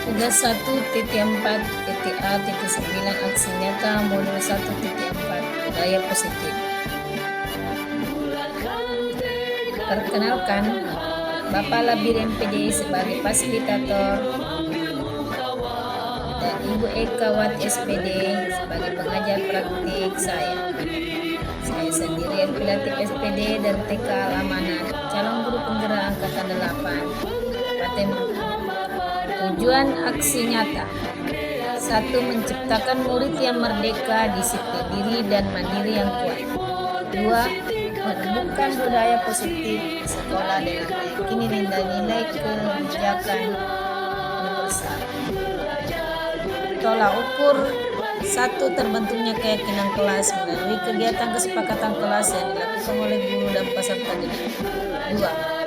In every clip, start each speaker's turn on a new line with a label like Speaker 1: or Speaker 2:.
Speaker 1: Tugas 1.4.A.9 Aksi Nyata Modul 1.4 Budaya Positif. Perkenalkan, Bapak Labir MPD sebagai fasilitator dan Ibu Eka Wat SPD sebagai pengajar praktik saya. Saya sendiri yang Pilatif SPD dan TK Al-Amanat, calon guru penggerak Angkatan 8. Paten tujuan aksi nyata. 1. Menciptakan murid yang merdeka, disiplin diri, dan mandiri yang kuat. 2. Menumbuhkan budaya positif di sekolah dengan meyakini nilai-nilai kebijakan universal. Tolak ukur. 1. Terbentuknya keyakinan kelas melalui kegiatan kesepakatan kelas yang dilakukan oleh guru dan peserta didik. 2.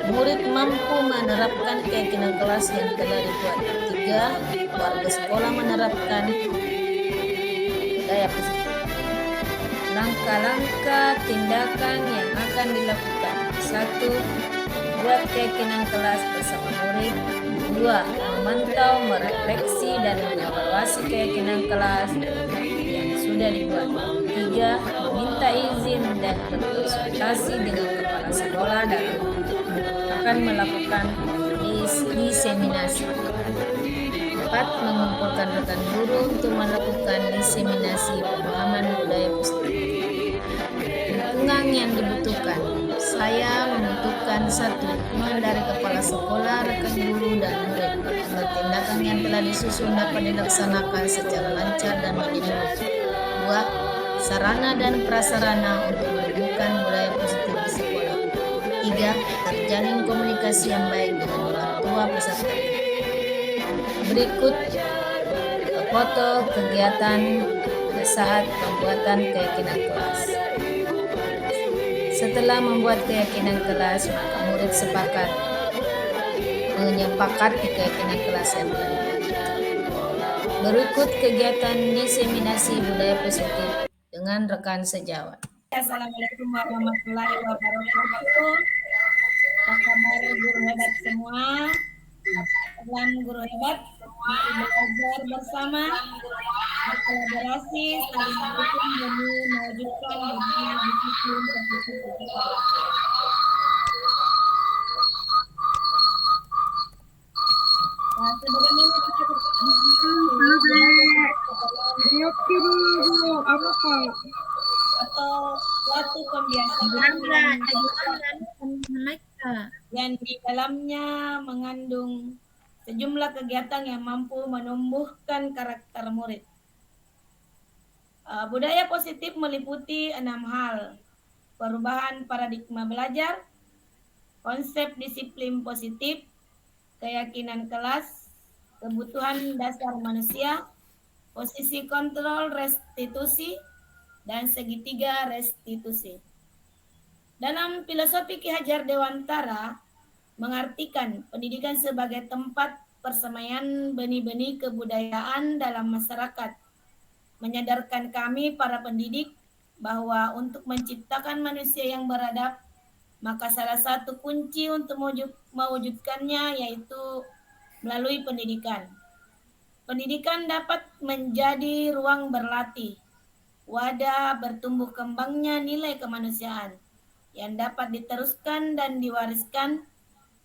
Speaker 1: Murid mampu menerapkan keyakinan kelas yang telah dibuat. 3. Warga sekolah menerapkan budaya positif. Langkah-langkah tindakan yang akan dilakukan. 1. Buat keyakinan kelas bersama murid. 2. Memantau, merefleksi, dan mengevaluasi keyakinan kelas yang sudah dibuat. 3. Meminta izin dan berkonsultasi dengan kepala sekolah dalam akan melakukan diseminasi. 4. Mengumpulkan rekan guru untuk melakukan diseminasi pemahaman budaya positif. Dukungan yang dibutuhkan. Saya membutuhkan 1. Dukungan dari kepala sekolah, rekan guru, dan murid agar tindakan yang telah disusun dapat dilaksanakan secara lancar dan menyeluruh. 2. Sarana dan prasarana untuk menumbuhkan budaya positif di sekolah. 3. Terjalin komunikasi yang baik dengan orang tua peserta. Berikut foto kegiatan saat pembuatan keyakinan kelas. Setelah membuat keyakinan kelas, maka murid sepakat menyepakati keyakinan kelas yang telah dibuat. Berikut kegiatan diseminasi budaya positif dengan rekan sejawat.
Speaker 2: Assalamualaikum warahmatullahi wabarakatuh. Apa kabar guru hebat semua? Salam guru hebat. Mari belajar bersama, berkolaborasi, saling mendukung demi mewujudkan dunia disiplin positif kita. Nah, sebagaimana kita atau suatu pembiasaan yang di dalamnya mengandung sejumlah kegiatan yang mampu menumbuhkan karakter murid. Budaya positif meliputi 6 hal: perubahan paradigma belajar, konsep disiplin positif, keyakinan kelas, kebutuhan dasar manusia, posisi kontrol restitusi, dan segitiga restitusi. Dalam filosofi Ki Hajar Dewantara mengartikan pendidikan sebagai tempat persemaian benih-benih kebudayaan dalam masyarakat, menyadarkan kami para pendidik bahwa untuk menciptakan manusia yang beradab, maka salah satu kunci untuk mewujudkannya yaitu melalui pendidikan. Pendidikan dapat menjadi ruang berlatih, wadah bertumbuh kembangnya nilai kemanusiaan yang dapat diteruskan dan diwariskan.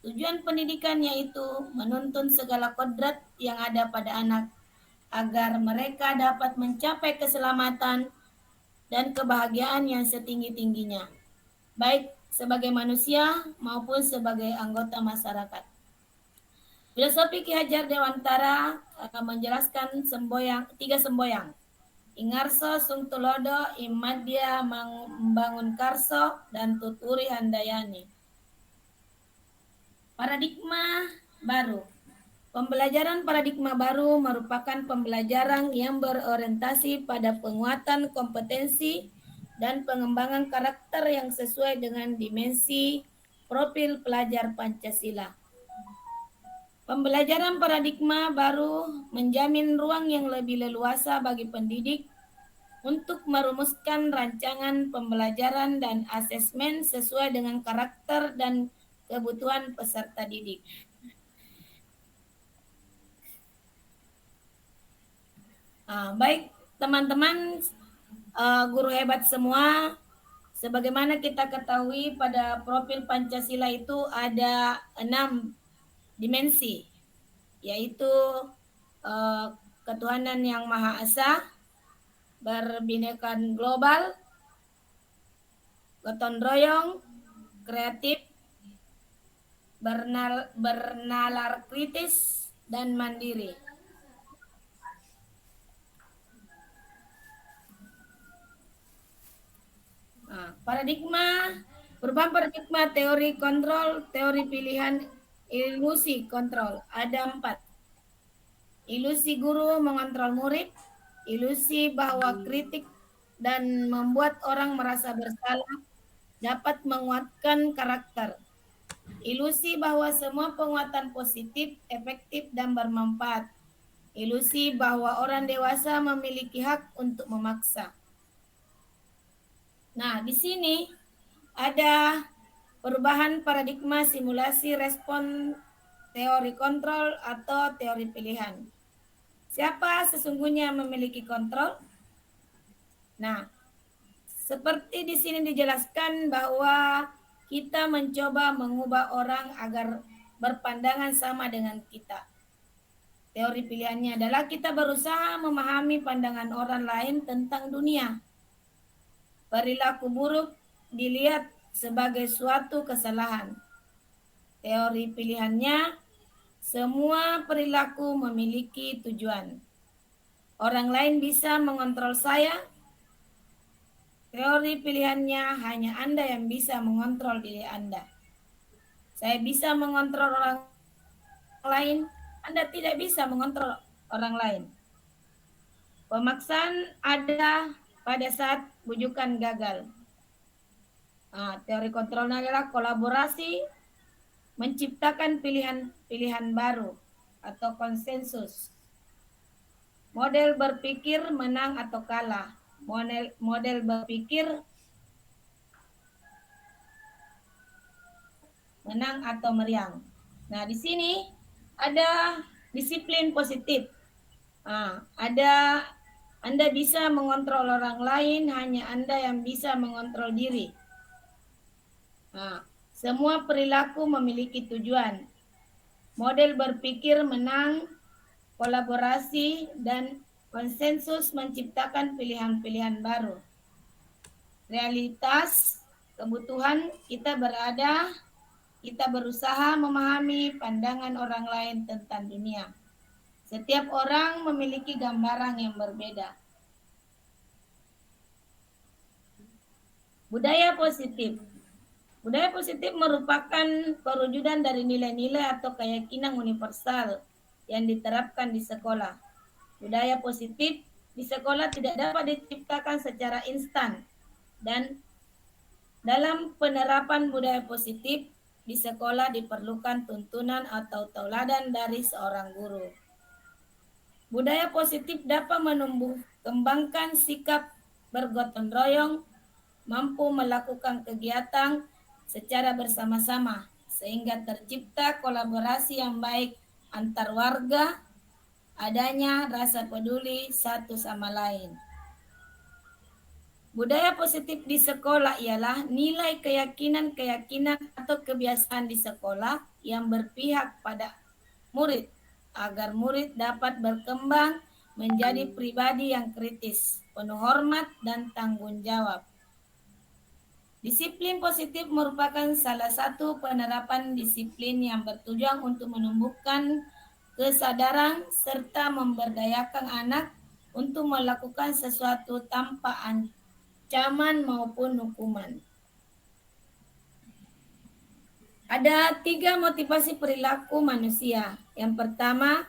Speaker 2: Tujuan pendidikan yaitu menuntun segala kodrat yang ada pada anak agar mereka dapat mencapai keselamatan dan kebahagiaan yang setinggi-tingginya, baik sebagai manusia maupun sebagai anggota masyarakat. Filosofi Ki Hajar Dewantara menjelaskan 3 semboyan. Ingarso sung tulodo, imadya membangun karso, dan tuturi handayani. Paradigma baru. Pembelajaran paradigma baru merupakan pembelajaran yang berorientasi pada penguatan kompetensi dan pengembangan karakter yang sesuai dengan dimensi profil pelajar Pancasila. Pembelajaran paradigma baru menjamin ruang yang lebih leluasa bagi pendidik untuk merumuskan rancangan pembelajaran dan asesmen sesuai dengan karakter dan kebutuhan peserta didik. Baik teman-teman, guru hebat semua, sebagaimana kita ketahui pada profil Pancasila itu ada 6 dimensi, yaitu ketuhanan yang Maha Esa, berbinekaan global, gotong royong, kreatif, bernalar kritis, dan mandiri. Perubahan paradigma teori kontrol, teori pilihan, ilusi kontrol. Ada 4. Ilusi guru mengontrol murid, ilusi bahwa kritik dan membuat orang merasa bersalah dapat menguatkan karakter. Ilusi bahwa semua penguatan positif, efektif, dan bermanfaat. Ilusi bahwa orang dewasa memiliki hak untuk memaksa. Nah, di sini ada perubahan paradigma simulasi respon teori kontrol atau teori pilihan. Siapa sesungguhnya memiliki kontrol? Nah, seperti di sini dijelaskan bahwa kita mencoba mengubah orang agar berpandangan sama dengan kita. Teori pilihannya adalah kita berusaha memahami pandangan orang lain tentang dunia. Perilaku buruk dilihat sebagai suatu kesalahan. Teori pilihannya, semua perilaku memiliki tujuan. Orang lain bisa mengontrol saya. Teori pilihannya, hanya Anda yang bisa mengontrol diri Anda. Saya bisa mengontrol orang lain, Anda tidak bisa mengontrol orang lain. Pemaksaan ada pada saat bujukan gagal. Teori kontrolnya adalah kolaborasi, menciptakan pilihan-pilihan baru atau konsensus. Model berpikir menang atau kalah. Model berpikir menang atau meriang. Nah, di sini ada disiplin positif. Anda bisa mengontrol orang lain, hanya Anda yang bisa mengontrol diri. Semua perilaku memiliki tujuan. Model berpikir menang, kolaborasi, dan konsensus menciptakan pilihan-pilihan baru. Realitas, kebutuhan kita berusaha memahami pandangan orang lain tentang dunia. Setiap orang memiliki gambaran yang berbeda. Budaya positif. Budaya positif merupakan perwujudan dari nilai-nilai atau keyakinan universal yang diterapkan di sekolah. Budaya positif di sekolah tidak dapat diciptakan secara instan, dan dalam penerapan budaya positif di sekolah diperlukan tuntunan atau tauladan dari seorang guru. Budaya positif dapat kembangkan sikap bergotong royong, mampu melakukan kegiatan secara bersama-sama, sehingga tercipta kolaborasi yang baik antar warga, adanya rasa peduli satu sama lain. Budaya positif di sekolah ialah nilai keyakinan atau kebiasaan di sekolah yang berpihak pada murid, agar murid dapat berkembang menjadi pribadi yang kritis, penuh hormat, dan tanggung jawab. Disiplin positif merupakan salah satu penerapan disiplin yang bertujuan untuk menumbuhkan kesadaran serta memberdayakan anak untuk melakukan sesuatu tanpa ancaman maupun hukuman. Ada 3 motivasi perilaku manusia. Yang pertama,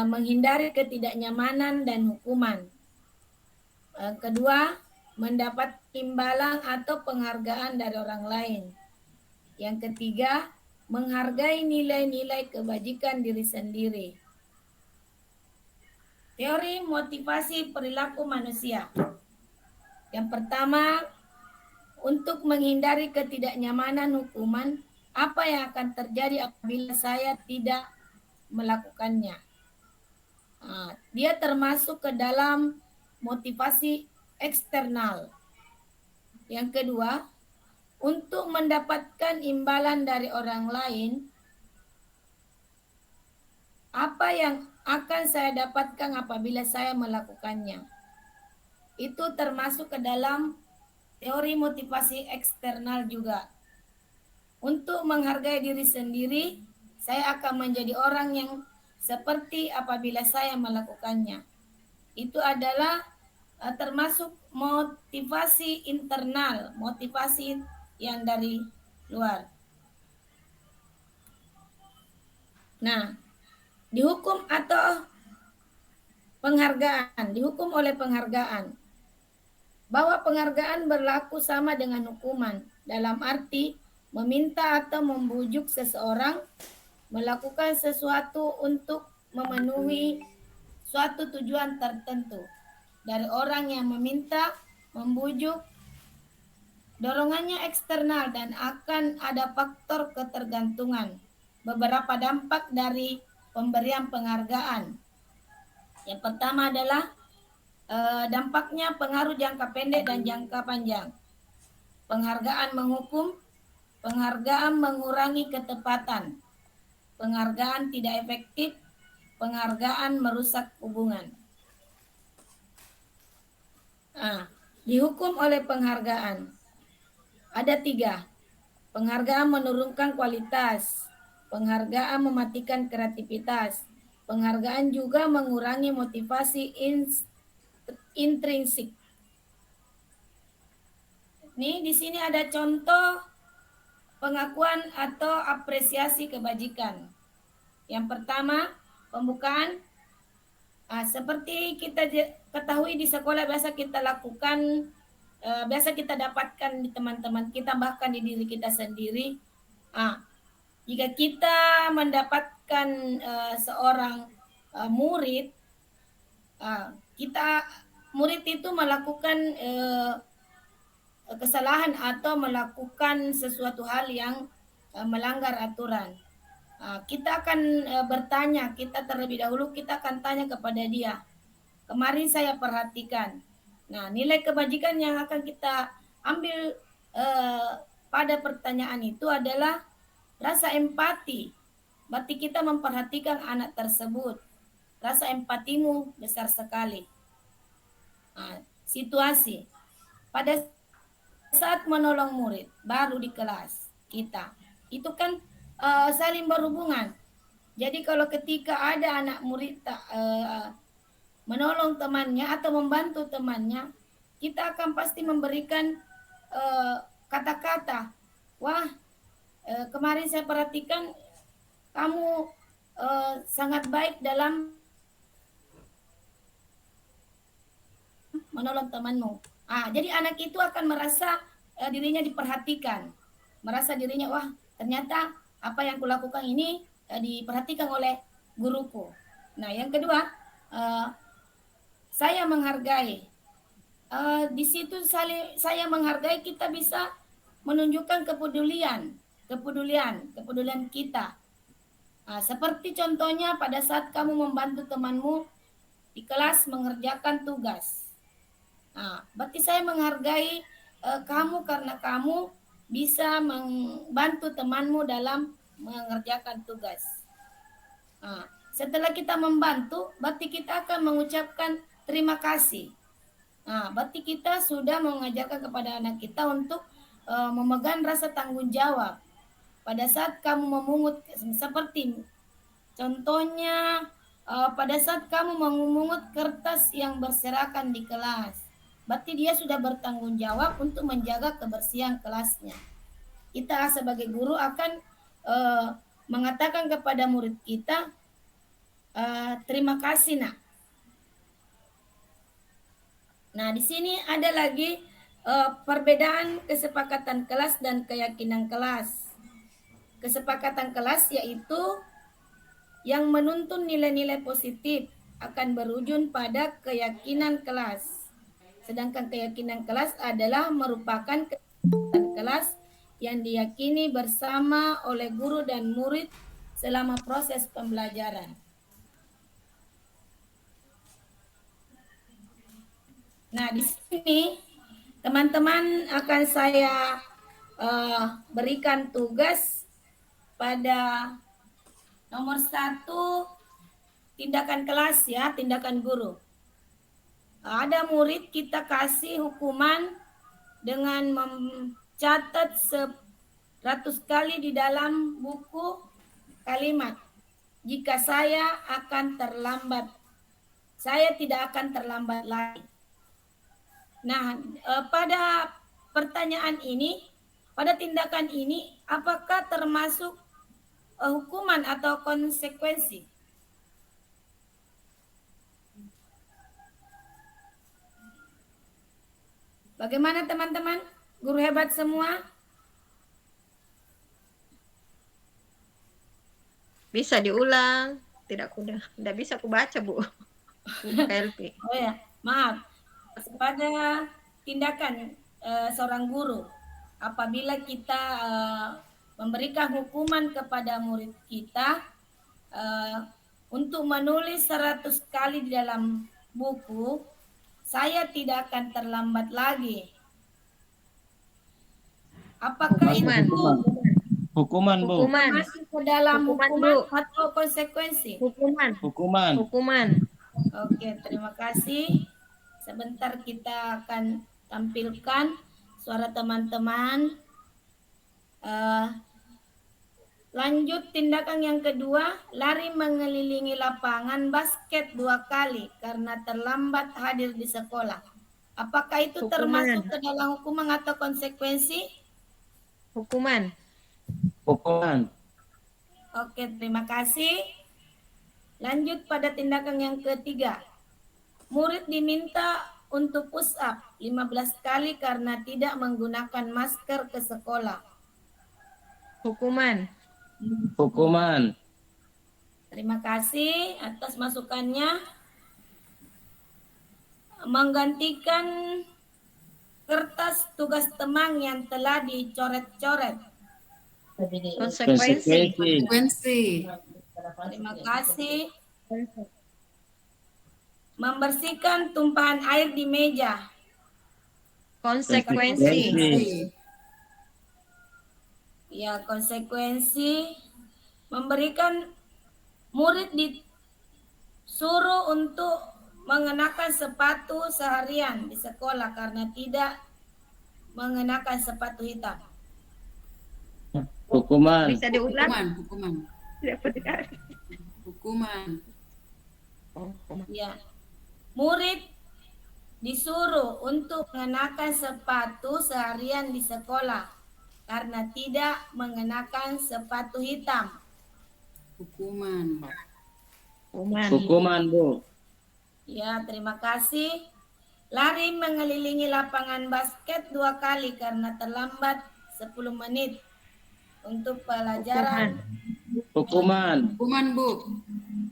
Speaker 2: menghindari ketidaknyamanan dan hukuman. Kedua, mendapat imbalan atau penghargaan dari orang lain. Yang ketiga, menghargai nilai-nilai kebajikan diri sendiri. Teori motivasi perilaku manusia. Yang pertama, untuk menghindari ketidaknyamanan hukuman, apa yang akan terjadi apabila saya tidak melakukannya? Dia termasuk ke dalam motivasi eksternal. Yang kedua, untuk mendapatkan imbalan dari orang lain, apa yang akan saya dapatkan apabila saya melakukannya? Itu termasuk ke dalam teori motivasi eksternal juga. Untuk menghargai diri sendiri, saya akan menjadi orang yang seperti apabila saya melakukannya. Itu adalah termasuk motivasi internal, motivasi yang dari luar. Nah, dihukum atau penghargaan, dihukum oleh penghargaan. Bahwa penghargaan berlaku sama dengan hukuman, dalam arti meminta atau membujuk seseorang melakukan sesuatu untuk memenuhi suatu tujuan tertentu. Dari orang yang meminta, membujuk, dorongannya eksternal dan akan ada faktor ketergantungan. Beberapa dampak dari pemberian penghargaan. Yang pertama adalah dampaknya pengaruh jangka pendek dan jangka panjang. Penghargaan menghukum, penghargaan mengurangi ketepatan, penghargaan tidak efektif, penghargaan merusak hubungan. Dihukum oleh penghargaan. Ada 3. Penghargaan menurunkan kualitas, penghargaan mematikan kreativitas, penghargaan juga mengurangi motivasi intrinsik. Nih di sini ada contoh pengakuan atau apresiasi kebajikan. Yang pertama, pembukaan. Seperti kita ketahui di sekolah biasa kita lakukan, biasa kita dapatkan di teman-teman kita, bahkan di diri kita sendiri. Jika kita mendapatkan seorang murid, murid itu melakukan kesalahan atau melakukan sesuatu hal yang melanggar aturan. Kita akan bertanya, kita terlebih dahulu kita akan tanya kepada dia. Kemarin saya perhatikan. Nah, nilai kebajikan yang akan kita ambil pada pertanyaan itu adalah rasa empati. Berarti kita memperhatikan anak tersebut. Rasa empatimu besar sekali. Situasi. Pada saat menolong murid baru di kelas kita, itu kan saling berhubungan. Jadi kalau ketika ada anak murid menolong temannya atau membantu temannya, kita akan pasti memberikan kata-kata, wah kemarin saya perhatikan kamu sangat baik dalam menolong temanmu. Jadi anak itu akan merasa dirinya diperhatikan, merasa dirinya, wah ternyata apa yang kulakukan ini diperhatikan oleh guruku. Nah, yang kedua, saya menghargai. Di situ saya menghargai, kita bisa menunjukkan kepedulian kita. Seperti contohnya pada saat kamu membantu temanmu di kelas mengerjakan tugas. Berarti saya menghargai kamu karena kamu bisa membantu temanmu dalam mengerjakan tugas. Setelah kita membantu, berarti kita akan mengucapkan terima kasih. Berarti kita sudah mengajarkan kepada anak kita untuk memegang rasa tanggung jawab. Pada saat kamu memungut, seperti contohnya pada saat kamu memungut kertas yang berserakan di kelas, berarti dia sudah bertanggung jawab untuk menjaga kebersihan kelasnya. Kita sebagai guru akan mengatakan kepada murid kita, terima kasih nak. Nah, di sini ada lagi perbedaan kesepakatan kelas dan keyakinan kelas. Kesepakatan kelas yaitu yang menuntun nilai-nilai positif akan berujung pada keyakinan kelas. Sedangkan keyakinan kelas adalah merupakan kesepakatan kelas yang diyakini bersama oleh guru dan murid selama proses pembelajaran. Nah, di sini teman-teman akan saya berikan tugas pada nomor 1, tindakan kelas ya, tindakan guru. Ada murid kita kasih hukuman dengan mencatat 100 kali di dalam buku kalimat. Jika saya akan terlambat, saya tidak akan terlambat lagi. Nah, pada pertanyaan ini, pada tindakan ini, apakah termasuk hukuman atau konsekuensi? Bagaimana teman-teman? Guru hebat semua?
Speaker 3: Bisa diulang. Tidak bisa aku baca, Bu. KLP.
Speaker 2: Oh ya, maaf. Pada tindakan seorang guru, apabila kita memberikan hukuman kepada murid kita untuk menulis 100 kali di dalam buku, saya tidak akan terlambat lagi. Apakah
Speaker 3: Hukuman.
Speaker 2: itu
Speaker 4: Hukuman, Bu.
Speaker 3: Hukuman.
Speaker 2: masuk ke dalam
Speaker 3: Hukuman,
Speaker 2: hukuman
Speaker 3: Bu.
Speaker 2: atau konsekuensi?
Speaker 3: Hukuman.
Speaker 4: Hukuman.
Speaker 3: Hukuman.
Speaker 2: Oke, terima kasih. Sebentar kita akan tampilkan suara teman-teman. Lanjut tindakan yang kedua, lari mengelilingi lapangan basket 2 kali karena terlambat hadir di sekolah. Apakah itu
Speaker 3: Hukuman.
Speaker 2: termasuk ke dalam hukuman atau konsekuensi?
Speaker 3: Hukuman.
Speaker 4: Hukuman.
Speaker 2: Oke, terima kasih. Lanjut pada tindakan yang ketiga. Murid diminta untuk push up 15 kali karena tidak menggunakan masker ke sekolah.
Speaker 3: Hukuman.
Speaker 4: Hukuman.
Speaker 2: Terima kasih atas masukannya. Menggantikan kertas tugas teman yang telah dicoret-coret.
Speaker 3: Konsekuensi.
Speaker 4: Konsekuensi.
Speaker 2: Terima kasih. Membersihkan tumpahan air di meja.
Speaker 3: Konsekuensi.
Speaker 2: Ya, konsekuensi memberikan murid disuruh untuk mengenakan sepatu seharian di sekolah karena tidak mengenakan sepatu hitam.
Speaker 4: Hukuman.
Speaker 3: Bisa diulang?
Speaker 5: Hukuman. Hukuman.
Speaker 2: Ya. Murid disuruh untuk mengenakan sepatu seharian di sekolah karena tidak mengenakan sepatu hitam.
Speaker 5: Hukuman.
Speaker 3: Hukuman.
Speaker 4: Hukuman, Bu.
Speaker 2: Ya, terima kasih. Lari mengelilingi lapangan basket 2 kali karena terlambat 10 menit untuk pelajaran.
Speaker 4: Hukuman.
Speaker 5: Hukuman, Bu.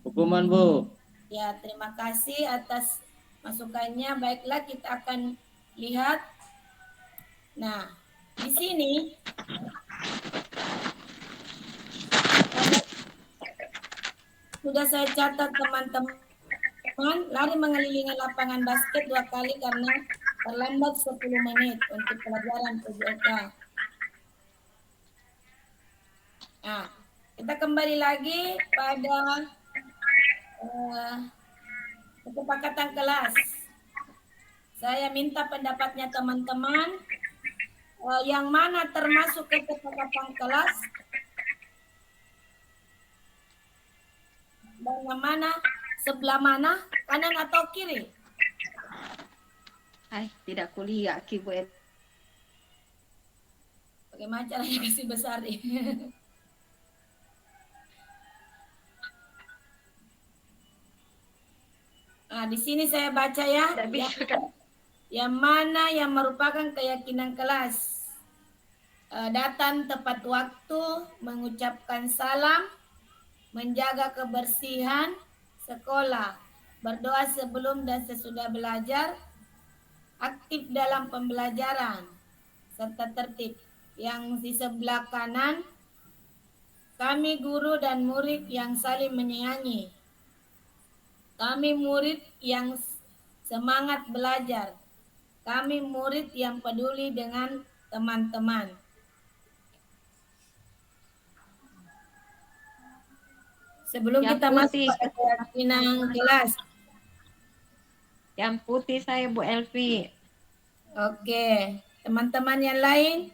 Speaker 4: Hukuman, Bu.
Speaker 2: Ya, terima kasih atas masukannya. Baiklah, kita akan lihat. Nah, di sini sudah saya catat teman-teman. Lari mengelilingi lapangan basket 2 kali karena terlambat 10 menit untuk pelajaran PJK. Nah, kita kembali lagi pada kesepakatan kelas. Saya minta pendapatnya teman-teman. Yang mana termasuk kesepakatan kelas dan yang mana sebelah mana, kanan atau kiri?
Speaker 3: Tidak kuliah, Kibu.
Speaker 2: Bagaimana caranya kasih besar ini? Nah, di sini saya baca ya. Yang mana yang merupakan keyakinan kelas. Datang tepat waktu, mengucapkan salam, menjaga kebersihan sekolah, berdoa sebelum dan sesudah belajar, aktif dalam pembelajaran, serta tertib. Yang di sebelah kanan, kami guru dan murid yang saling menyayangi. Kami murid yang semangat belajar. Kami murid yang peduli dengan teman-teman. Sebelum
Speaker 3: Yang
Speaker 2: kita masuk
Speaker 3: putih,
Speaker 2: pada keyakinan kelas.
Speaker 3: yang putih saya Bu Elvi.
Speaker 2: Oke, teman-teman yang lain?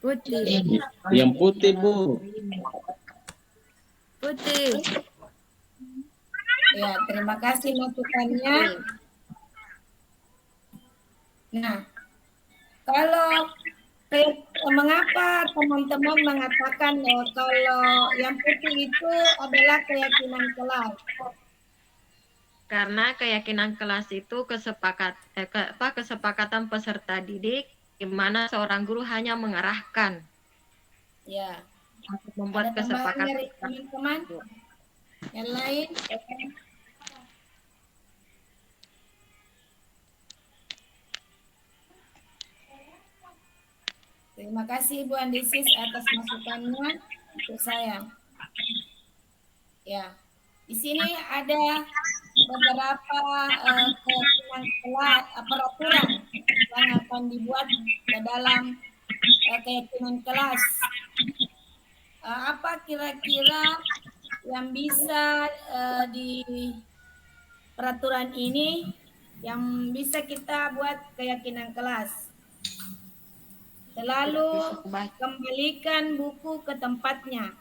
Speaker 1: Putih.
Speaker 4: Yang putih, Bu.
Speaker 1: Putih.
Speaker 2: Ya, terima kasih masukannya. Nah, kalau mengapa teman-teman mengatakan kalau yang putih itu adalah keyakinan kelas?
Speaker 3: Karena keyakinan kelas itu kesepakatan peserta didik di mana seorang guru hanya mengarahkan
Speaker 2: Ya,
Speaker 3: untuk membuat
Speaker 2: ada tambahan
Speaker 3: kesepakatan.
Speaker 2: dari teman-teman yang lain? Terima kasih Bu Andisis atas masukannya untuk saya. Ya, di sini ada beberapa keyakinan kelas, peraturan yang akan dibuat ke dalam keyakinan kelas. Apa kira-kira yang bisa di peraturan ini yang bisa kita buat keyakinan kelas? Selalu kembalikan buku ke tempatnya.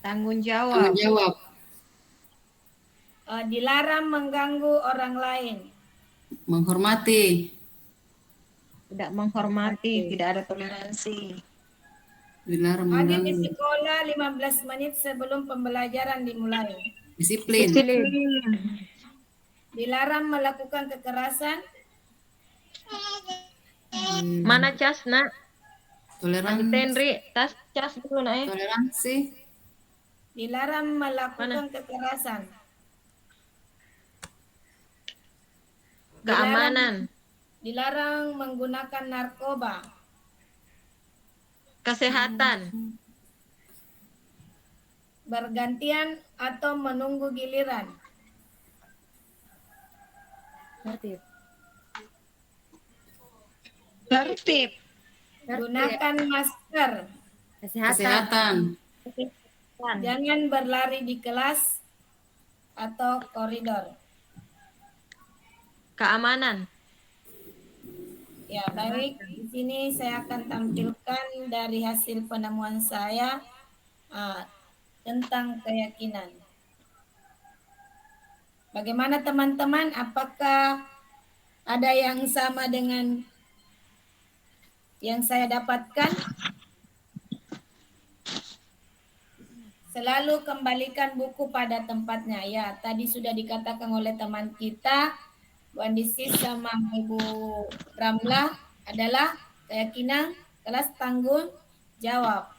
Speaker 3: Tanggung
Speaker 5: Tanggung
Speaker 3: jawab,
Speaker 5: jawab.
Speaker 2: Dilarang mengganggu orang lain.
Speaker 5: Menghormati.
Speaker 3: tidak menghormati, tidak ada toleransi.
Speaker 5: Dilarang
Speaker 2: Hadir di
Speaker 5: mengganggu.
Speaker 2: sekolah 15 menit sebelum pembelajaran dimulai.
Speaker 5: Disiplin.
Speaker 2: Dilarang melakukan kekerasan.
Speaker 3: Mana cas, Nak?
Speaker 5: Toleransi.
Speaker 3: Lanjutin, Ri. Cas dulu, Nak.
Speaker 5: Toleransi.
Speaker 2: Dilarang melakukan kekerasan.
Speaker 3: Keamanan,
Speaker 2: Dilarang menggunakan narkoba.
Speaker 3: kesehatan,
Speaker 2: Bergantian atau menunggu giliran.
Speaker 3: tertib,
Speaker 2: Gunakan masker.
Speaker 5: Kesehatan.
Speaker 2: Jangan berlari di kelas atau koridor.
Speaker 3: keamanan,
Speaker 2: Ya, baik. Di sini saya akan tampilkan dari hasil penemuan saya tentang keyakinan. Bagaimana teman-teman? Apakah ada yang sama dengan yang saya dapatkan? Selalu kembalikan buku pada tempatnya. Ya, tadi sudah dikatakan oleh teman kita, Bu Andisis sama Ibu Ramlah adalah keyakinan kelas tanggung jawab.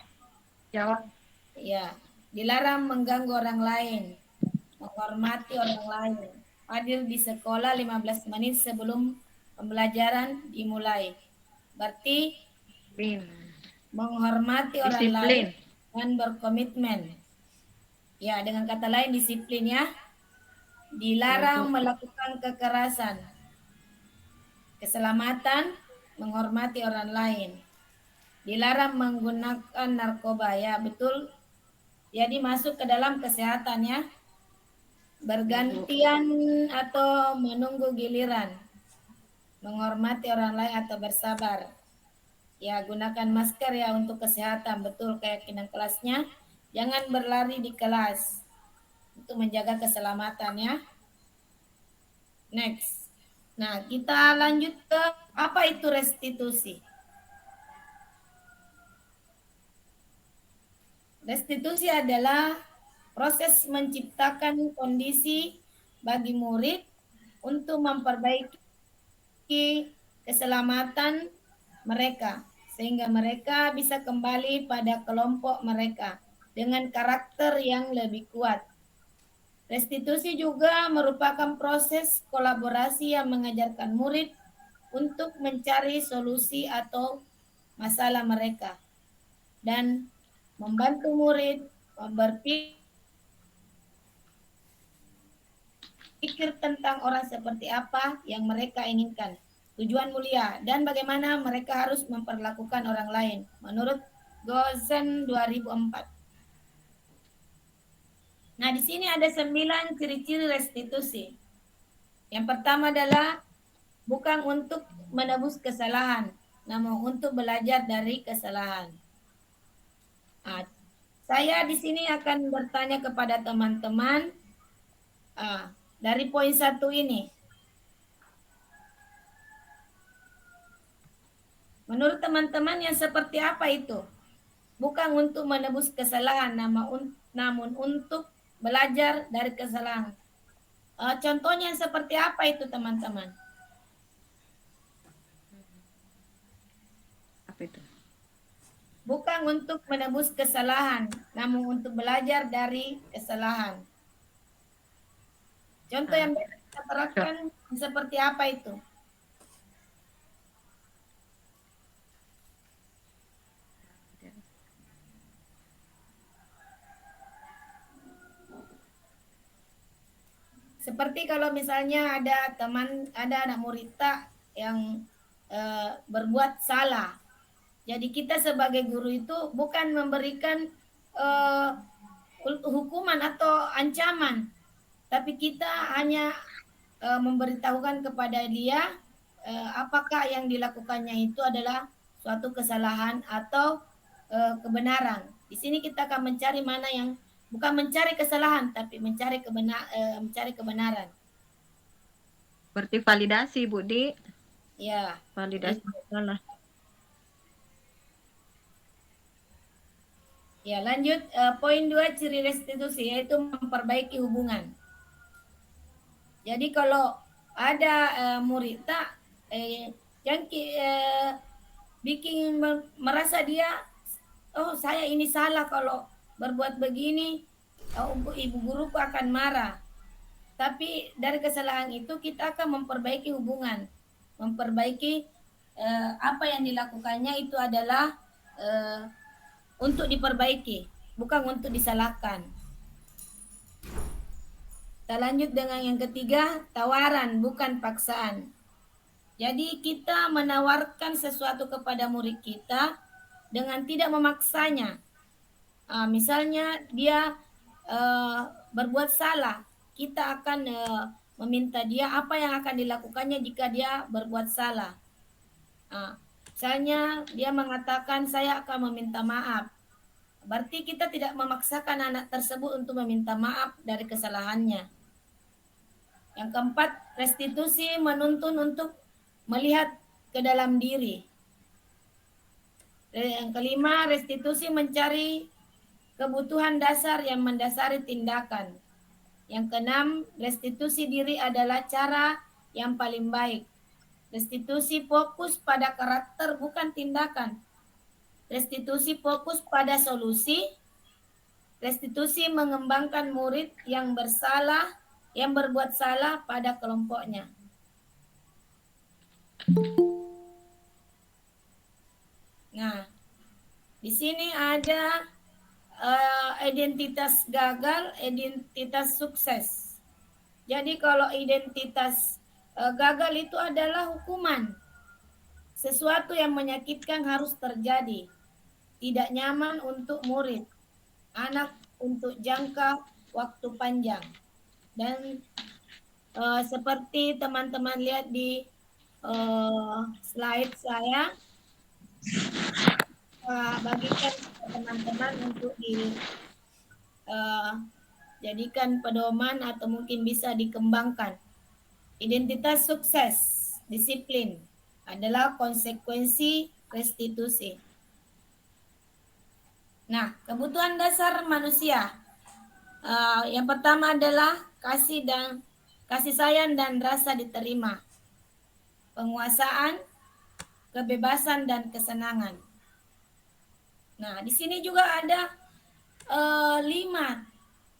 Speaker 3: jawab,
Speaker 2: Ya, dilarang mengganggu orang lain, menghormati orang lain, hadir di sekolah 15 menit sebelum pembelajaran dimulai. Berarti menghormati orang lain
Speaker 3: disiplin,
Speaker 2: dan berkomitmen. Ya, dengan kata lain disiplin ya. Dilarang melakukan kekerasan. Keselamatan, menghormati orang lain. Dilarang menggunakan narkoba ya, betul. Jadi masuk ke dalam kesehatan ya. Bergantian atau menunggu giliran. Menghormati orang lain atau bersabar. Ya, gunakan masker ya untuk kesehatan, betul keyakinan kelasnya. Jangan berlari di kelas untuk menjaga keselamatan ya. Next. Nah, kita lanjut ke apa itu restitusi. Restitusi adalah proses menciptakan kondisi bagi murid untuk memperbaiki keselamatan mereka sehingga mereka bisa kembali pada kelompok mereka dengan karakter yang lebih kuat. Restitusi juga merupakan proses kolaborasi yang mengajarkan murid untuk mencari solusi atau masalah mereka dan membantu murid berpikir pikir tentang orang seperti apa yang mereka inginkan, tujuan mulia, dan bagaimana mereka harus memperlakukan orang lain. Menurut Gozen 2004. Nah, di sini ada 9 ciri-ciri restitusi. Yang pertama adalah bukan untuk menebus kesalahan, namun untuk belajar dari kesalahan. Nah, saya di sini akan bertanya kepada teman-teman dari poin 1 ini. Menurut teman-teman yang seperti apa itu? Bukan untuk menebus kesalahan, namun untuk belajar dari kesalahan. Contohnya yang seperti apa itu teman-teman?
Speaker 3: Apa itu?
Speaker 2: Bukan untuk menebus kesalahan, namun untuk belajar dari kesalahan. Contoh yang bisa kita terapkan seperti apa itu? Seperti kalau misalnya ada anak murid yang berbuat salah. Jadi kita sebagai guru itu bukan memberikan hukuman atau ancaman, tapi kita hanya memberitahukan kepada dia apakah yang dilakukannya itu adalah suatu kesalahan atau kebenaran. Di sini kita akan mencari mana yang bukan mencari kesalahan, tapi mencari kebenaran.
Speaker 3: Berarti validasi, Bu Di.
Speaker 2: Ya.
Speaker 3: Validasi salah.
Speaker 2: Ya, lanjut poin 2 ciri restitusi yaitu memperbaiki hubungan. Jadi kalau ada murid yang bikin merasa dia, oh saya ini salah kalau berbuat begini, ibu guruku akan marah. Tapi dari kesalahan itu kita akan memperbaiki hubungan, memperbaiki apa yang dilakukannya itu adalah untuk diperbaiki, bukan untuk disalahkan. Kita lanjut dengan yang ketiga, tawaran bukan paksaan. Jadi kita menawarkan sesuatu kepada murid kita dengan tidak memaksanya. Misalnya dia berbuat salah, kita akan meminta dia apa yang akan dilakukannya jika dia berbuat salah. Misalnya dia mengatakan saya akan meminta maaf. Berarti kita tidak memaksakan anak tersebut untuk meminta maaf dari kesalahannya. Yang keempat, restitusi menuntun untuk melihat ke dalam diri. Yang kelima, restitusi mencari kebutuhan dasar yang mendasari tindakan. Yang keenam, restitusi diri adalah cara yang paling baik. Restitusi fokus pada karakter bukan tindakan. Restitusi fokus pada solusi. Restitusi mengembangkan murid yang berbuat salah pada kelompoknya. Nah, di sini ada identitas gagal, identitas sukses. Jadi kalau identitas gagal itu adalah hukuman. Sesuatu yang menyakitkan harus terjadi. Tidak nyaman untuk murid, anak untuk jangka waktu panjang. Dan seperti teman-teman lihat di slide saya, bagikan teman-teman untuk dijadikan pedoman atau mungkin bisa dikembangkan. Identitas sukses, disiplin adalah konsekuensi restitusi. Nah, kebutuhan dasar manusia. Yang pertama adalah kasih sayang dan rasa diterima. Penguasaan, kebebasan dan kesenangan. Nah, di sini juga ada 5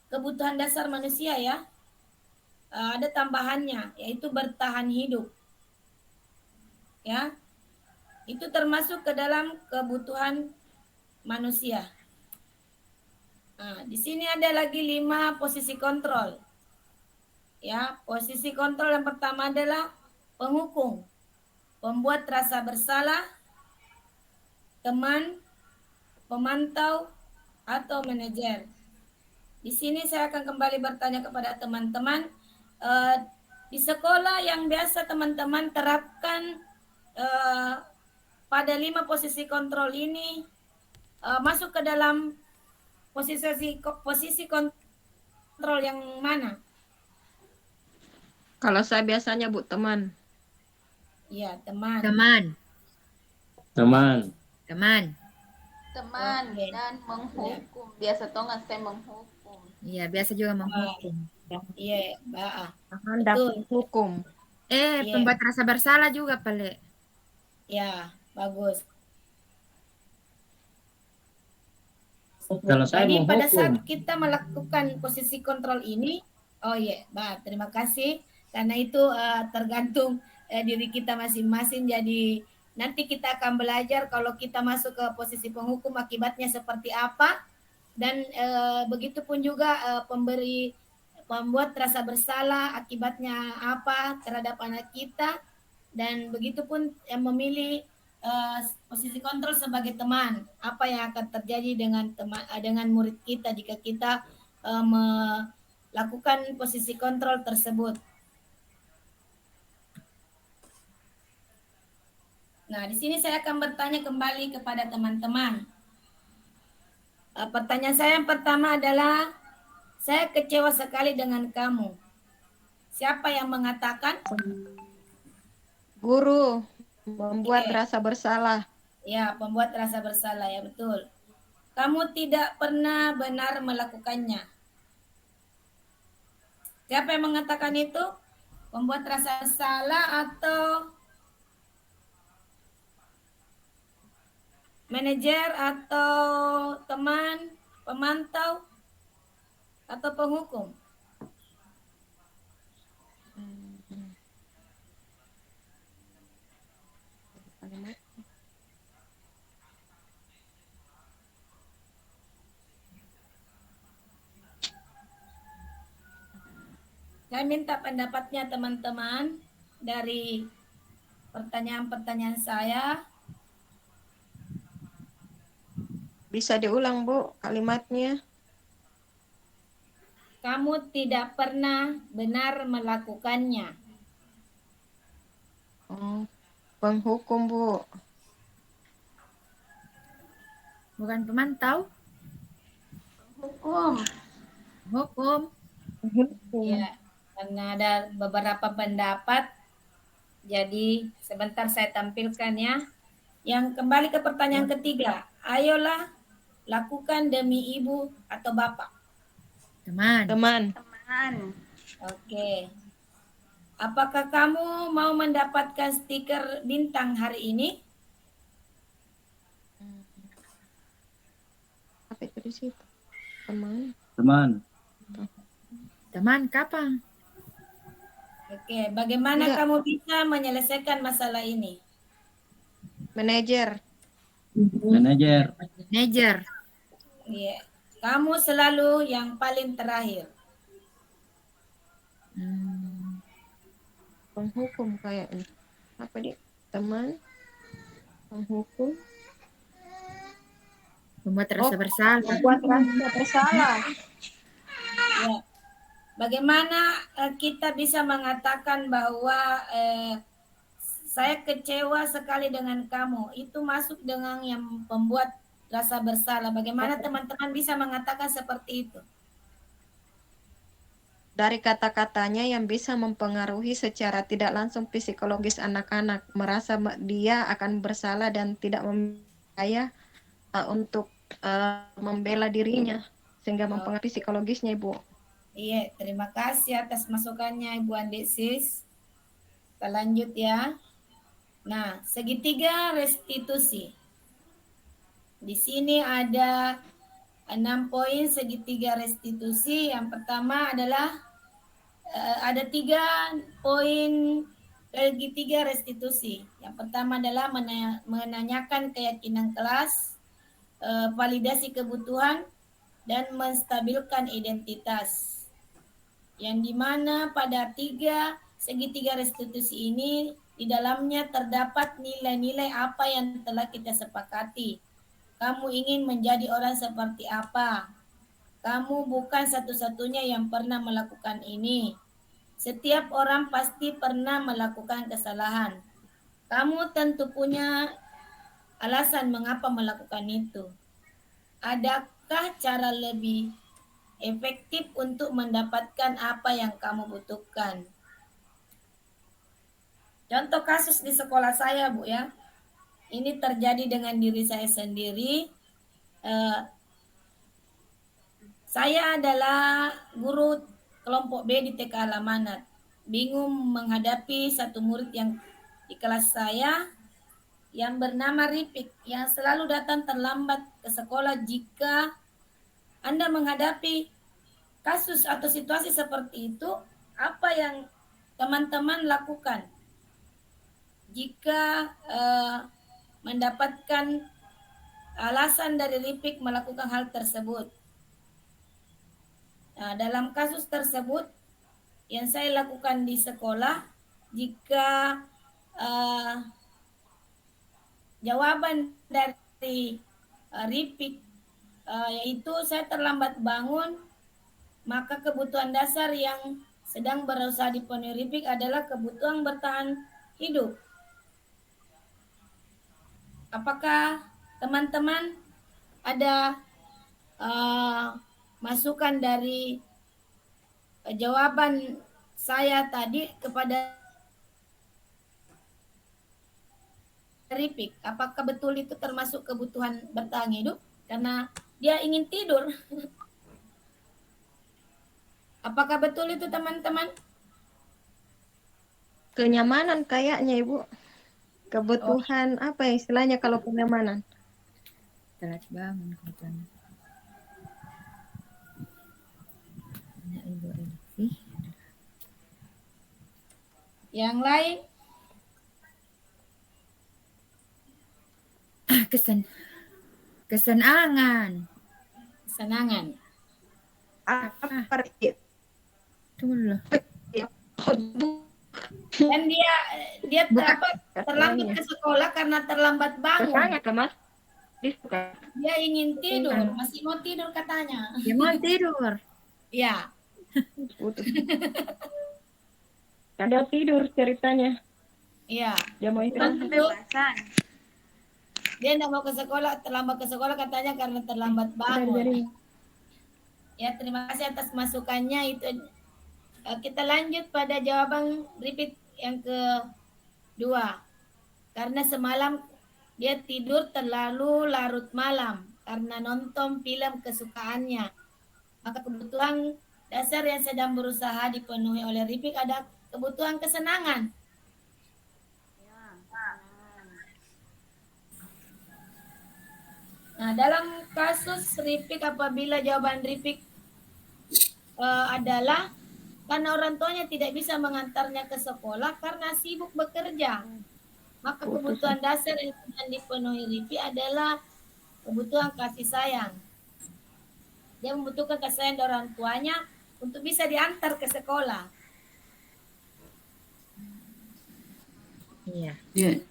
Speaker 2: kebutuhan dasar manusia ya. Ada tambahannya yaitu bertahan hidup. Ya. Itu termasuk ke dalam kebutuhan manusia. Nah, di sini ada lagi 5 posisi kontrol. Ya, posisi kontrol yang pertama adalah penghukum, pembuat rasa bersalah, teman, pemantau, atau manajer. Di sini saya akan kembali bertanya kepada teman-teman, di sekolah yang biasa teman-teman terapkan pada 5 posisi kontrol ini masuk ke dalam posisi kontrol yang mana?
Speaker 3: Kalau saya biasanya Bu teman.
Speaker 2: Ya, teman.
Speaker 6: Teman.
Speaker 4: Teman.
Speaker 6: Teman.
Speaker 7: Teman
Speaker 2: Oke.
Speaker 7: dan menghukum. Biasa tongan saya menghukum.
Speaker 6: Iya, biasa juga menghukum.
Speaker 2: Iya, Mbak.
Speaker 3: Teman dan
Speaker 2: Betul.
Speaker 3: hukum.
Speaker 2: Iya.
Speaker 6: Pembuat rasa bersalah juga, Pale.
Speaker 2: Ya, bagus.
Speaker 4: Kalau saya
Speaker 2: Jadi pada saat
Speaker 4: menghukum.
Speaker 2: kita melakukan posisi kontrol ini, oh iya, Mbak, terima kasih. Karena itu tergantung diri kita masing-masing. Jadi nanti kita akan belajar kalau kita masuk ke posisi penghukum akibatnya seperti apa. Dan begitupun juga pembuat rasa bersalah akibatnya apa terhadap anak kita. Dan begitupun yang memilih posisi kontrol sebagai teman, apa yang akan terjadi dengan murid kita jika kita melakukan posisi kontrol tersebut. Nah, di sini saya akan bertanya kembali kepada teman-teman. Pertanyaan saya yang pertama adalah, saya kecewa sekali dengan kamu. Siapa yang mengatakan?
Speaker 3: Guru membuat
Speaker 2: Oke.
Speaker 3: rasa bersalah.
Speaker 2: Ya, pembuat rasa bersalah, ya betul. Kamu tidak pernah benar melakukannya. Siapa yang mengatakan itu? Pembuat rasa bersalah atau manajer atau teman, pemantau, atau penghukum? Saya minta pendapatnya teman-teman dari pertanyaan-pertanyaan saya.
Speaker 3: Bisa diulang Bu kalimatnya.
Speaker 2: Kamu tidak pernah benar melakukannya.
Speaker 3: Oh, penghukum Bu.
Speaker 6: Bukan pemantau.
Speaker 7: Hukum.
Speaker 6: Hukum.
Speaker 2: Ya, karena ada beberapa pendapat. Jadi sebentar saya tampilkan ya. Yang kembali ke pertanyaan ketiga. Ayolah lakukan demi ibu atau bapak.
Speaker 6: Teman.
Speaker 3: Teman.
Speaker 7: Teman.
Speaker 2: Oke. Apakah kamu mau mendapatkan stiker bintang hari ini?
Speaker 3: Apa itu di situ? Teman.
Speaker 4: Teman.
Speaker 6: Teman kapan?
Speaker 2: Oke, bagaimana
Speaker 3: Enggak.
Speaker 2: kamu bisa menyelesaikan masalah ini?
Speaker 3: Manajer.
Speaker 4: Manajer.
Speaker 6: Manajer.
Speaker 2: Iya. Kamu selalu yang paling terakhir.
Speaker 3: Penghukum kayaknya. Apa dia? Teman. Penghukum.
Speaker 6: Pembuat rasa bersalah.
Speaker 3: Membuat rasa bersalah.
Speaker 2: Ya. Bagaimana kita bisa mengatakan bahwa saya kecewa sekali dengan kamu? Itu masuk dengan yang pembuat rasa bersalah. Bagaimana teman-teman bisa mengatakan seperti itu?
Speaker 3: Dari kata-katanya yang bisa mempengaruhi secara tidak langsung psikologis anak-anak. Merasa dia akan bersalah dan tidak mempercaya untuk membela dirinya. Sehingga mempengaruhi psikologisnya Ibu.
Speaker 2: Iya, terima kasih atas masukannya Ibu Andesis. Kita lanjut ya. Nah, segitiga restitusi. Di sini ada 6 poin segitiga restitusi. Yang pertama adalah ada 3 poin segitiga restitusi. Yang pertama adalah menanyakan keyakinan kelas, validasi kebutuhan, dan menstabilkan identitas. yang dimana pada segitiga restitusi ini di dalamnya terdapat nilai-nilai apa yang telah kita sepakati. Kamu ingin menjadi orang seperti apa? Kamu bukan satu-satunya yang pernah melakukan ini. Setiap orang pasti pernah melakukan kesalahan. Kamu tentu punya alasan mengapa melakukan itu. Adakah cara lebih efektif untuk mendapatkan apa yang kamu butuhkan? Contoh kasus di sekolah saya, Bu ya. Ini terjadi dengan diri saya sendiri. Saya adalah guru kelompok B di TK Alamanat. Bingung menghadapi satu murid yang di kelas saya yang bernama Ripik yang selalu datang terlambat ke sekolah. Jika Anda menghadapi kasus atau situasi seperti itu, apa yang teman-teman lakukan jika mendapatkan alasan dari Ripik melakukan hal tersebut? Nah, dalam kasus tersebut yang saya lakukan di sekolah, jika jawaban dari Ripik yaitu saya terlambat bangun, maka kebutuhan dasar yang sedang berusaha dipenuhi Ripik adalah kebutuhan bertahan hidup. Apakah teman-teman ada masukan dari jawaban saya tadi kepada Ripik? Apakah betul itu termasuk kebutuhan bertahan hidup? Karena dia ingin tidur. Apakah betul itu teman-teman?
Speaker 3: Kenyamanan kayaknya Ibu. Kebutuhan apa ya istilahnya kalau kenyamanan?
Speaker 6: Telat bangun kebetulan.
Speaker 2: Yang lain?
Speaker 6: Kesenangan.
Speaker 2: Kesenangan.
Speaker 3: Apa itu?
Speaker 6: Tunggu dulu.
Speaker 2: Dan dia terlambat ke sekolah karena terlambat bangun.
Speaker 3: Tanya ke Mas.
Speaker 2: Dia ingin tidur, masih mau tidur katanya.
Speaker 6: Dia mau tidur.
Speaker 2: Ya.
Speaker 3: Putus. Ada tidur ceritanya.
Speaker 2: Iya.
Speaker 3: Dia mau istirahat.
Speaker 2: Dia tidak mau ke sekolah, terlambat ke sekolah katanya karena terlambat bangun. Ya, terima kasih atas masukannya itu. Kita lanjut pada jawaban repeat yang kedua. Karena semalam dia tidur terlalu larut malam karena nonton film kesukaannya. Maka kebutuhan dasar yang sedang berusaha dipenuhi oleh Ripik ada kebutuhan kesenangan. Nah, dalam kasus Ripik, apabila jawaban Ripik adalah karena orang tuanya tidak bisa mengantarnya ke sekolah karena sibuk bekerja, maka kebutuhan dasar yang sedang dipenuhi Ripik adalah kebutuhan kasih sayang. Dia membutuhkan kasih sayang dari orang tuanya untuk bisa diantar ke sekolah.
Speaker 6: Iya.
Speaker 5: Ya,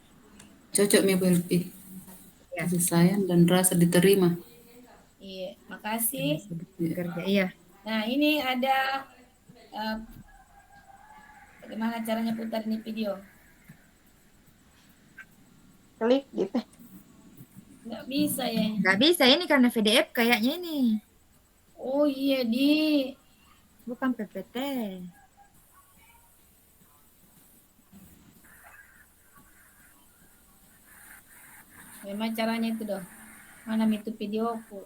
Speaker 5: cocok nih Bu Elvi. Kasih sayang dan rasa diterima.
Speaker 2: Iya, makasih.
Speaker 6: Kerja, iya.
Speaker 2: Nah, ini ada bagaimana caranya putar ini video?
Speaker 3: Klik gitu.
Speaker 2: Nggak bisa ya.
Speaker 6: Nggak bisa ini karena PDF kayaknya ini.
Speaker 2: Oh iya,
Speaker 6: Bukan PPT.
Speaker 2: Gimana caranya itu dong? Mana itu videoku?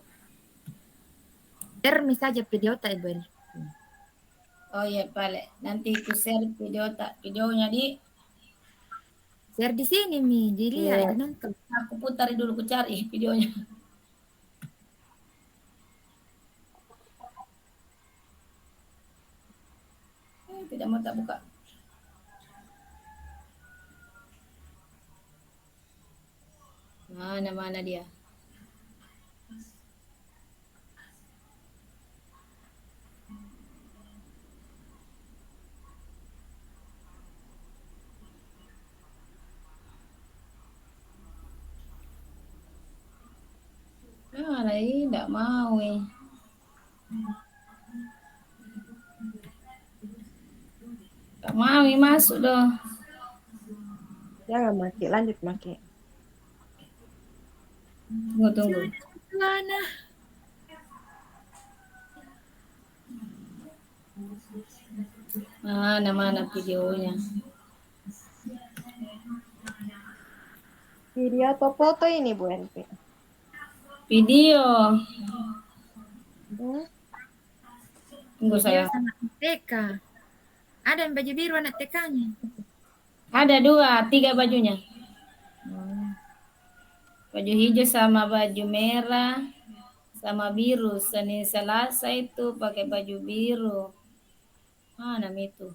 Speaker 6: Share saja video tak Ibu.
Speaker 2: Oh iya, balik. Nanti ku share videonya di.
Speaker 6: Share di sini Mi, dilihat nonton.
Speaker 2: Aku putar dulu, ku cari videonya. Tidak mau tak buka. Mana dia? lah, tidak mau. Tak mau masuk doh.
Speaker 3: Jangan Maki, lanjut Maki.
Speaker 2: Tunggu.
Speaker 6: Mana?
Speaker 2: Mana videonya?
Speaker 3: Video atau foto ini Bu Elvi?
Speaker 2: Video. Tunggu
Speaker 6: Dia
Speaker 2: saya.
Speaker 6: sama TK. Ada yang baju biru anak TK-nya.
Speaker 2: Ada 3 bajunya. Baju hijau sama baju merah sama biru. Senin Selasa itu pakai baju biru. Mana itu?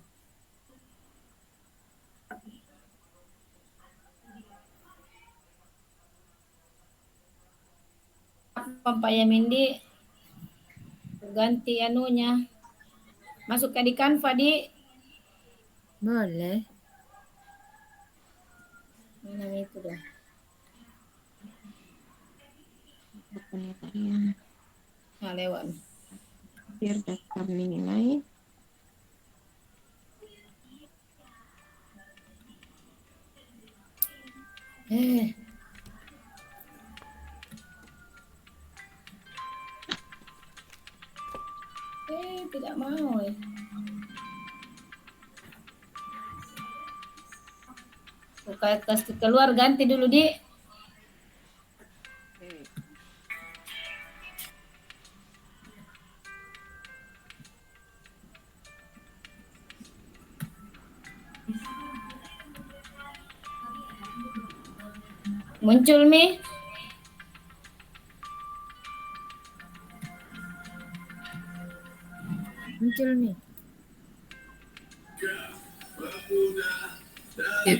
Speaker 2: Pampaya Mindi ganti anunya. Masuk ke di Canva di.
Speaker 6: Boleh.
Speaker 2: Mana itu dah.
Speaker 3: Penilaian
Speaker 2: Nah, lewat.
Speaker 3: biar daftar nilai.
Speaker 2: Tidak mau. Kasih keluar ganti dulu di. Muncul Mi.
Speaker 6: Muncul nih.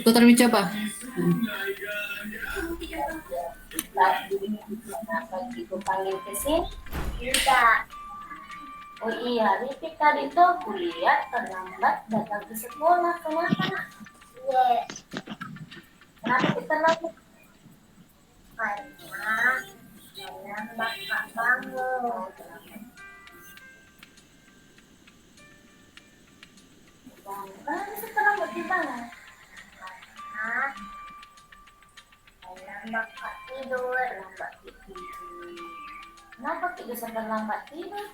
Speaker 5: Putar Mi coba.
Speaker 1: Kenapa Ibu panggil ke sini? Tidak. Oh iya, Ripik tadi tuh kuliah terlambat datang ke sekolah. Kenapa nak? Iya. Kenapa kita terlambat? Karena bapak bangun. Kenapa bisa terlambat di mana? Karena bapak tidur. Lambat tidur. Kenapa tidak bisa terlambat tidur?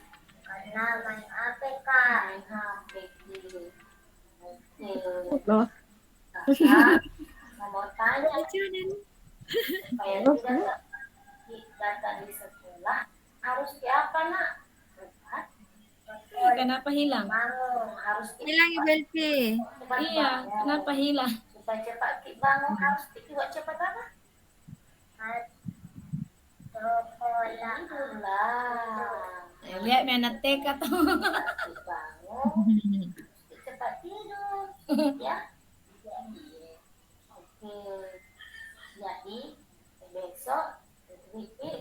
Speaker 1: Karena main HP kak. Main HP. Oke.
Speaker 3: Loh,
Speaker 1: Kakak mau tanya supaya tidak datang di sekolah harus apa nak?
Speaker 2: Kenapa hilang?
Speaker 1: Bangun harus
Speaker 6: Hilang Ibu Elvi.
Speaker 1: cepat
Speaker 2: Iya,
Speaker 1: bangun.
Speaker 2: kenapa hilang?
Speaker 1: Supaya cepat bangun harus buat cepat apa? Sekolah
Speaker 2: Lihat mi anak TK tuh.
Speaker 1: bangun cepat tidur ya. Oke, jadi besok Riki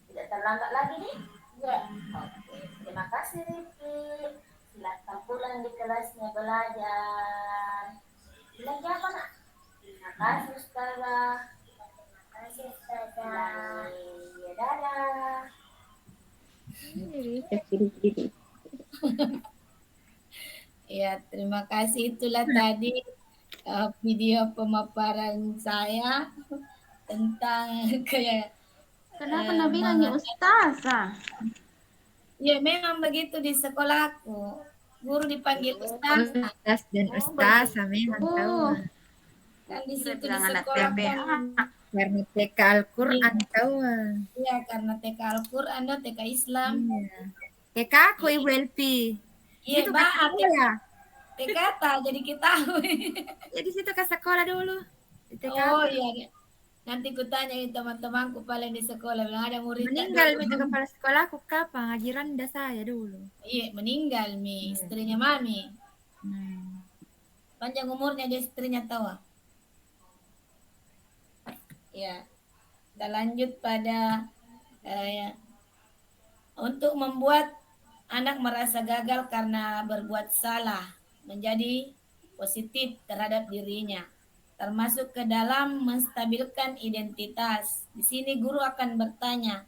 Speaker 1: tidak terlambat lagi nih. Ya. Oke, terima kasih Riki. Silakan pulang di kelasnya belajar. Belajar apa nak? Terima kasih Ustazah. Terima kasih Ustazah. Ya, dadah.
Speaker 2: Ya, terima kasih. Itulah tadi video pemaparan saya tentang kayak
Speaker 7: Kenapa nak bilangnya ustazah?
Speaker 2: ya memang begitu di sekolahku. Guru dipanggil ustaz.
Speaker 6: Ustaz dan ustazah memang tahu.
Speaker 2: Kan di situ di
Speaker 7: Bilang anak
Speaker 2: sekolah
Speaker 7: TPA.
Speaker 2: kan.
Speaker 6: Karena TK Al-Quran tahu.
Speaker 2: Iya, karena TK Al-Quran dan TK Islam.
Speaker 6: Iya. TK aku Ibu Elvi.
Speaker 2: Iya,
Speaker 6: Itu
Speaker 2: Mbak,
Speaker 6: ke sekolah.
Speaker 2: TK tak jadi kita.
Speaker 6: Jadi situ ke sekolah dulu. Di TK.
Speaker 2: Oh iya. Nanti ku tanyain teman-temanku paling di sekolah bilang ada murid tak
Speaker 6: Meninggal
Speaker 2: dulu.
Speaker 6: itu kepala sekolahku kapan? Ngaji rendah saya dulu.
Speaker 2: Iya, meninggal Mi, istrinya Mami. Panjang umurnya dia istrinya tahu. Ya. Kita lanjut pada untuk membuat anak merasa gagal karena berbuat salah menjadi positif terhadap dirinya, termasuk ke dalam menstabilkan identitas. Di sini guru akan bertanya,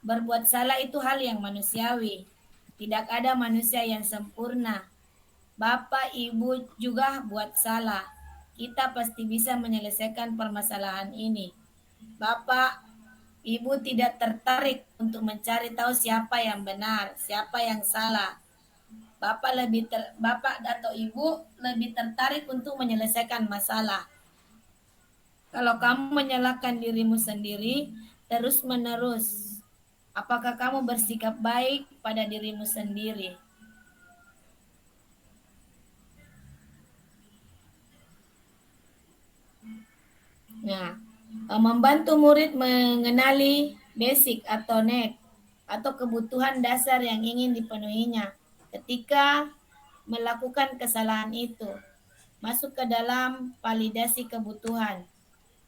Speaker 2: Berbuat salah itu hal yang manusiawi. Tidak ada manusia yang sempurna. Bapak, Ibu juga buat salah. Kita pasti bisa menyelesaikan permasalahan ini. Bapak, Ibu tidak tertarik untuk mencari tahu siapa yang benar, siapa yang salah. Bapak atau Ibu lebih tertarik untuk menyelesaikan masalah. Kalau kamu menyalahkan dirimu sendiri terus-menerus, apakah kamu bersikap baik pada dirimu sendiri? Nah, membantu murid mengenali basic atau need atau kebutuhan dasar yang ingin dipenuhinya ketika melakukan kesalahan itu. Masuk ke dalam validasi kebutuhan.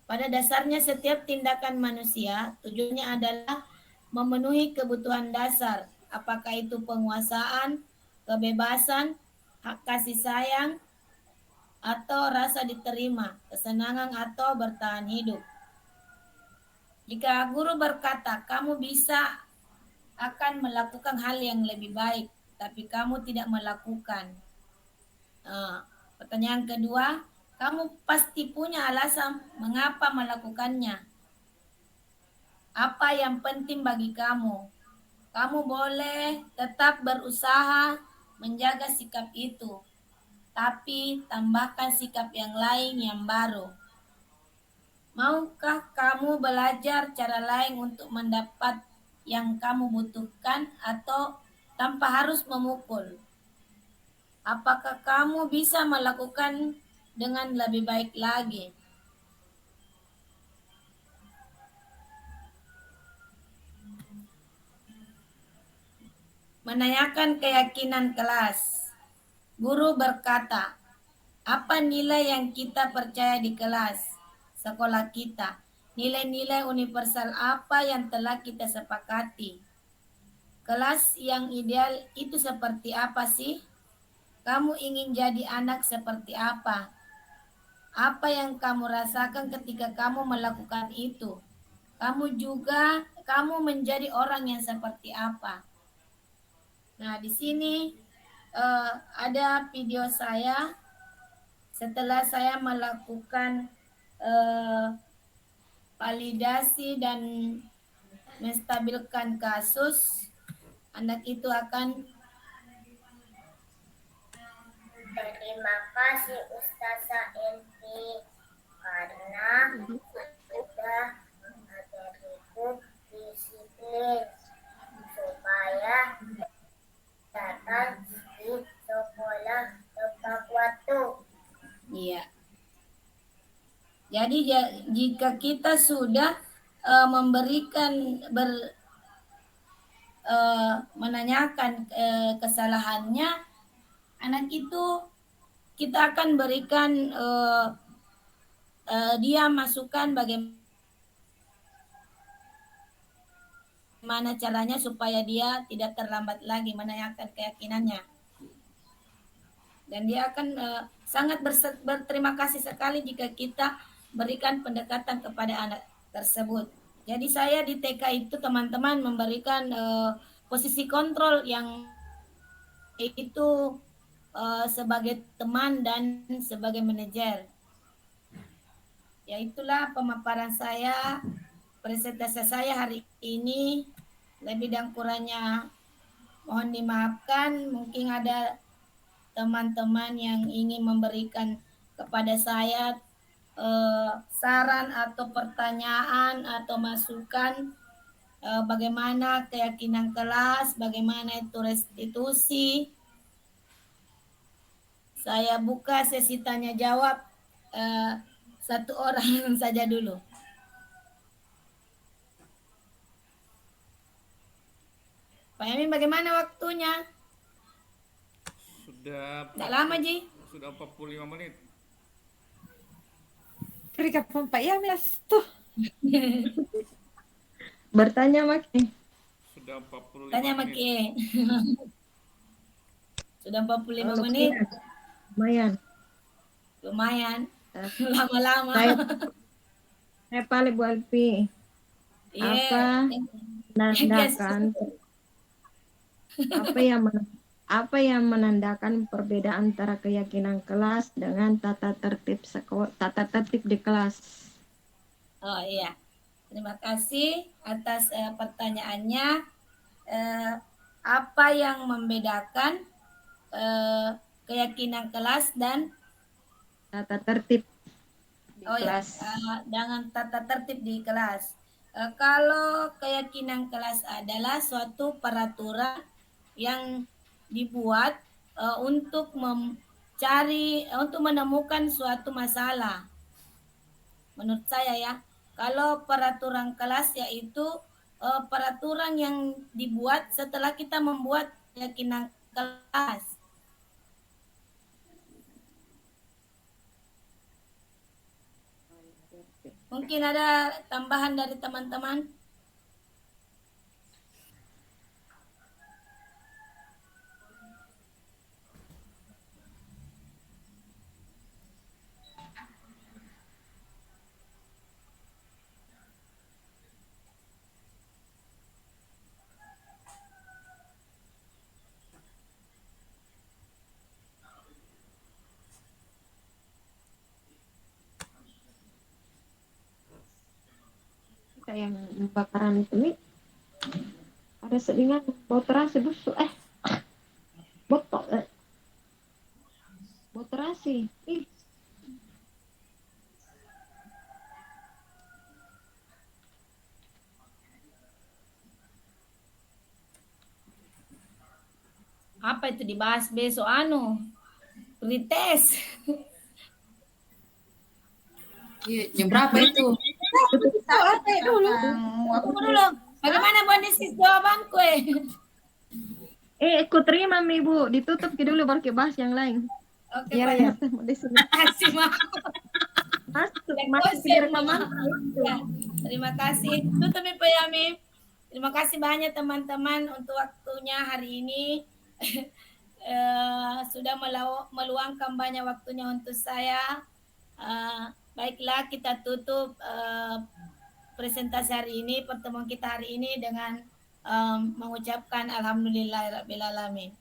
Speaker 2: Pada dasarnya setiap tindakan manusia tujuannya adalah memenuhi kebutuhan dasar, apakah itu penguasaan, kebebasan, hak kasih sayang, atau rasa diterima, kesenangan atau bertahan hidup. Jika guru berkata, kamu bisa akan melakukan hal yang lebih baik, tapi kamu tidak melakukan. Pertanyaan kedua, kamu pasti punya alasan mengapa melakukannya. Apa yang penting bagi kamu? Kamu boleh tetap berusaha menjaga sikap itu, tapi tambahkan sikap yang lain yang baru. Maukah kamu belajar cara lain untuk mendapat yang kamu butuhkan atau tanpa harus memukul? Apakah kamu bisa melakukan dengan lebih baik lagi? Menanyakan keyakinan kelas. Guru berkata, apa nilai yang kita percaya di kelas sekolah kita? Nilai-nilai universal apa yang telah kita sepakati? Kelas yang ideal itu seperti apa sih? Kamu ingin jadi anak seperti apa? Apa yang kamu rasakan ketika kamu melakukan itu? Kamu menjadi orang yang seperti apa? Nah, di sini ada video saya setelah saya melakukan validasi dan menstabilkan kasus. Anak itu akan
Speaker 8: Terima kasih Ustazah Elvi karena sudah mengajariku disiplin supaya datang di sekolah tepat waktu.
Speaker 2: Iya. Jadi jika kita sudah menanyakan kesalahannya, anak itu kita akan berikan dia masukan bagaimana caranya supaya dia tidak terlambat lagi menanyakan keyakinannya. Dan dia akan sangat berterima kasih sekali jika kita berikan pendekatan kepada anak tersebut. Jadi saya di TK itu teman-teman memberikan posisi kontrol yang itu sebagai teman dan sebagai manajer. Ya itulah pemaparan saya, presentasi saya hari ini. Lebih dan kurangnya mohon dimaafkan. Mungkin ada teman-teman yang ingin memberikan kepada saya saran atau pertanyaan atau masukan bagaimana keyakinan kelas, bagaimana itu restitusi. Saya buka sesi tanya jawab satu orang saja dulu. Pak Yamin, bagaimana waktunya?
Speaker 9: Sudah.
Speaker 2: Tidak lama, Ji.
Speaker 9: Sudah 45 menit.
Speaker 6: Berikan Pak Yamin tuh.
Speaker 3: Bertanya Maki.
Speaker 9: Sudah 45
Speaker 2: Tanya
Speaker 9: menit.
Speaker 2: Maki. Sudah 45 menit. Lumayan. Lama-lama.
Speaker 3: Saya paling Bu Alfi.
Speaker 2: Iya.
Speaker 3: Apa menandakan apa yang menandakan perbedaan antara keyakinan kelas dengan tata tertib di kelas?
Speaker 2: Oh iya, terima kasih atas pertanyaannya. Apa yang membedakan keyakinan kelas dan
Speaker 3: Tata tertib di kelas.
Speaker 2: dengan tata tertib di kelas? Kalau keyakinan kelas adalah suatu peraturan yang dibuat untuk menemukan suatu masalah. Menurut saya ya, kalau peraturan kelas yaitu peraturan yang dibuat setelah kita membuat keyakinan kelas. Mungkin ada tambahan dari teman-teman?
Speaker 3: Yang bakaran itu nih ada selingan bau terasi busuk bau terasi
Speaker 2: Apa itu dibahas besok pretest?
Speaker 5: Iya, jam berapa itu?
Speaker 2: Tunggu dulu. Bagaimana Bu Andesis jawabanku?
Speaker 3: Aku terima Ibu, ditutup dulu baru kita bahas yang lain.
Speaker 2: Oke,
Speaker 3: Ya,
Speaker 2: Pak.
Speaker 3: terima kasih.
Speaker 2: Terima kasih. Tutup Pak Yami. Terima kasih banyak teman-teman untuk waktunya hari ini. Sudah meluangkan banyak waktunya untuk saya. Baiklah, kita tutup presentasi hari ini, pertemuan kita hari ini dengan mengucapkan alhamdulillahirabbil alamin.